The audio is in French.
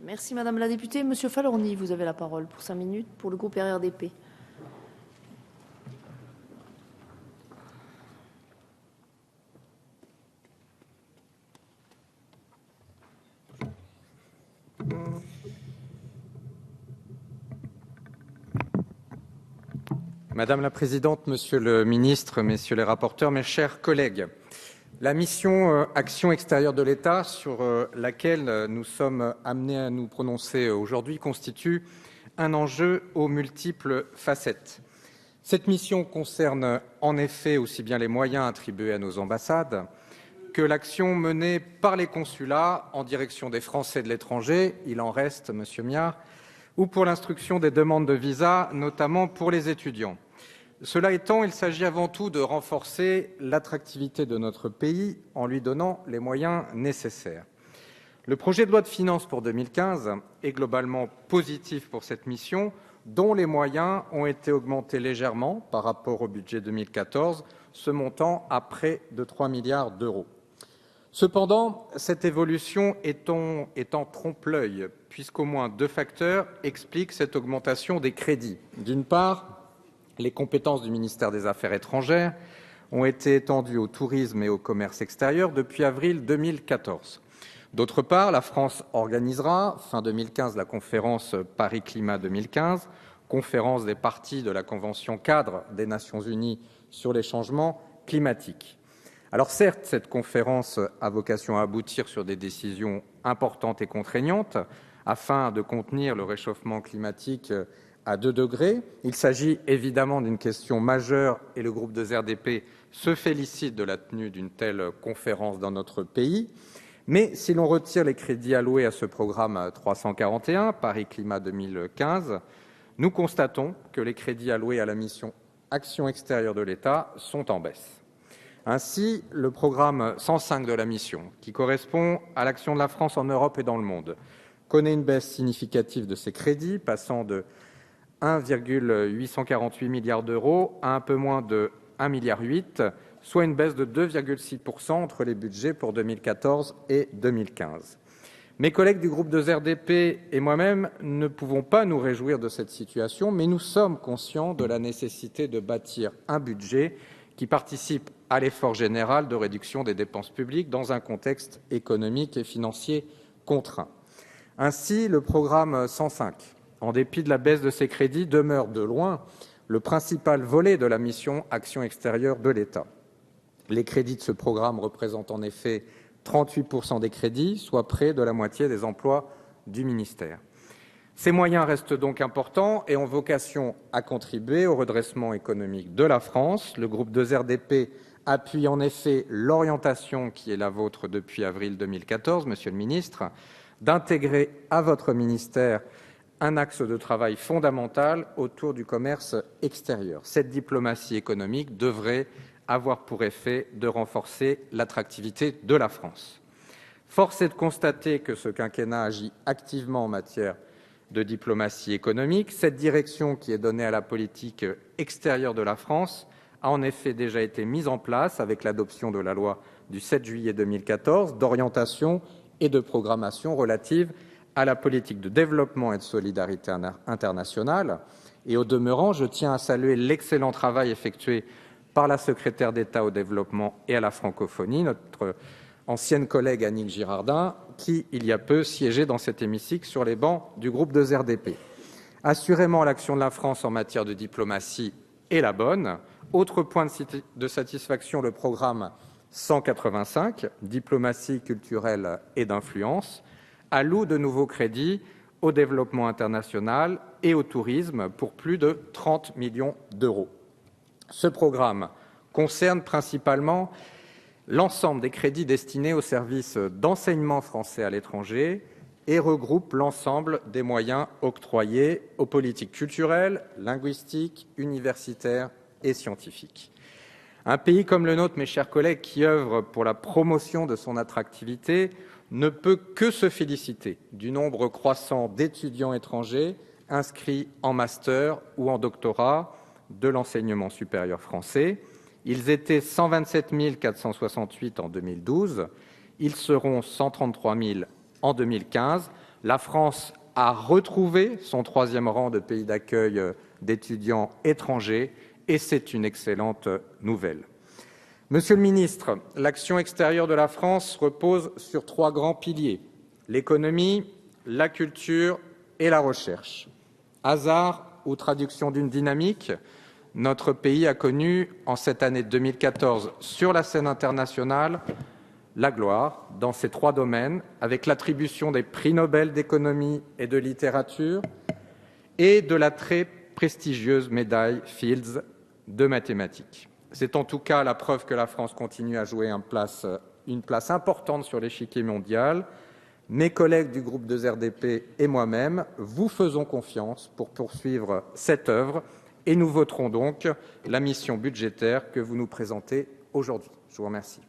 Merci Madame la députée. Monsieur Falorni, vous avez la parole pour 5 minutes pour le groupe RRDP. Madame la Présidente, Monsieur le Ministre, Messieurs les rapporteurs, mes chers collègues, la mission Action extérieure de l'État sur laquelle nous sommes amenés à nous prononcer aujourd'hui constitue un enjeu aux multiples facettes. Cette mission concerne en effet aussi bien les moyens attribués à nos ambassades que l'action menée par les consulats en direction des Français de l'étranger, il en reste, Monsieur Miard, ou pour l'instruction des demandes de visa, notamment pour les étudiants. Cela étant, il s'agit avant tout de renforcer l'attractivité de notre pays en lui donnant les moyens nécessaires. Le projet de loi de finances pour 2015 est globalement positif pour cette mission, dont les moyens ont été augmentés légèrement par rapport au budget 2014, se montant à près de 3 milliards d'euros. Cependant, cette évolution est en trompe-l'œil, puisqu'au moins 2 facteurs expliquent cette augmentation des crédits. D'une part, les compétences du ministère des Affaires étrangères ont été étendues au tourisme et au commerce extérieur depuis avril 2014. D'autre part, la France organisera, fin 2015, la conférence Paris Climat 2015, conférence des parties de la Convention cadre des Nations Unies sur les changements climatiques. Alors certes, cette conférence a vocation à aboutir sur des décisions importantes et contraignantes afin de contenir le réchauffement climatique à 2 degrés. Il s'agit évidemment d'une question majeure et le groupe de RDP se félicite de la tenue d'une telle conférence dans notre pays. Mais si l'on retire les crédits alloués à ce programme 341, Paris Climat 2015, nous constatons que les crédits alloués à la mission Action extérieure de l'État sont en baisse. Ainsi, le programme 105 de la mission, qui correspond à l'action de la France en Europe et dans le monde, connaît une baisse significative de ses crédits, passant de 1,848 milliard d'euros à un peu moins de 1,8 milliard, soit une baisse de 2,6% entre les budgets pour 2014 et 2015. Mes collègues du groupe de RDP et moi-même ne pouvons pas nous réjouir de cette situation, mais nous sommes conscients de la nécessité de bâtir un budget qui participe à l'effort général de réduction des dépenses publiques dans un contexte économique et financier contraint. Ainsi, le programme 105, en dépit de la baisse de ses crédits, demeure de loin le principal volet de la mission Action extérieure de l'État. Les crédits de ce programme représentent en effet 38% des crédits, soit près de la moitié des emplois du ministère. Ces moyens restent donc importants et ont vocation à contribuer au redressement économique de la France. Le groupe de RDP appuie en effet l'orientation qui est la vôtre depuis avril 2014, Monsieur le Ministre, d'intégrer à votre ministère un axe de travail fondamental autour du commerce extérieur. Cette diplomatie économique devrait avoir pour effet de renforcer l'attractivité de la France. Force est de constater que ce quinquennat agit activement en matière de diplomatie économique. Cette direction qui est donnée à la politique extérieure de la France a en effet déjà été mise en place avec l'adoption de la loi du 7 juillet 2014 d'orientation et de programmation relative à la politique de développement et de solidarité internationale. Et au demeurant, je tiens à saluer l'excellent travail effectué par la secrétaire d'État au développement et à la francophonie, notre ancienne collègue Annick Girardin, qui, il y a peu, siégeait dans cet hémicycle sur les bancs du groupe de RDP. Assurément, l'action de la France en matière de diplomatie est la bonne. Autre point de satisfaction, le programme 185, diplomatie culturelle et d'influence, alloue de nouveaux crédits au développement international et au tourisme pour plus de 30 millions d'euros. Ce programme concerne principalement l'ensemble des crédits destinés aux services d'enseignement français à l'étranger et regroupe l'ensemble des moyens octroyés aux politiques culturelles, linguistiques, universitaires et scientifiques. Un pays comme le nôtre, mes chers collègues, qui œuvre pour la promotion de son attractivité, ne peut que se féliciter du nombre croissant d'étudiants étrangers inscrits en master ou en doctorat de l'enseignement supérieur français. Ils étaient 127 468 en 2012, ils seront 133 000 en 2015, La France a retrouvé son 3e rang de pays d'accueil d'étudiants étrangers et c'est une excellente nouvelle. Monsieur le ministre, l'action extérieure de la France repose sur 3 grands piliers: l'économie, la culture et la recherche. Hasard ou traduction d'une dynamique, notre pays a connu en cette année 2014 sur la scène internationale la gloire dans ces 3 domaines, avec l'attribution des prix Nobel d'économie et de littérature et de la très prestigieuse médaille Fields de mathématiques. C'est en tout cas la preuve que la France continue à jouer une place importante sur l'échiquier mondial. Mes collègues du groupe 2 RDP et moi-même vous faisons confiance pour poursuivre cette œuvre et nous voterons donc la mission budgétaire que vous nous présentez aujourd'hui. Je vous remercie.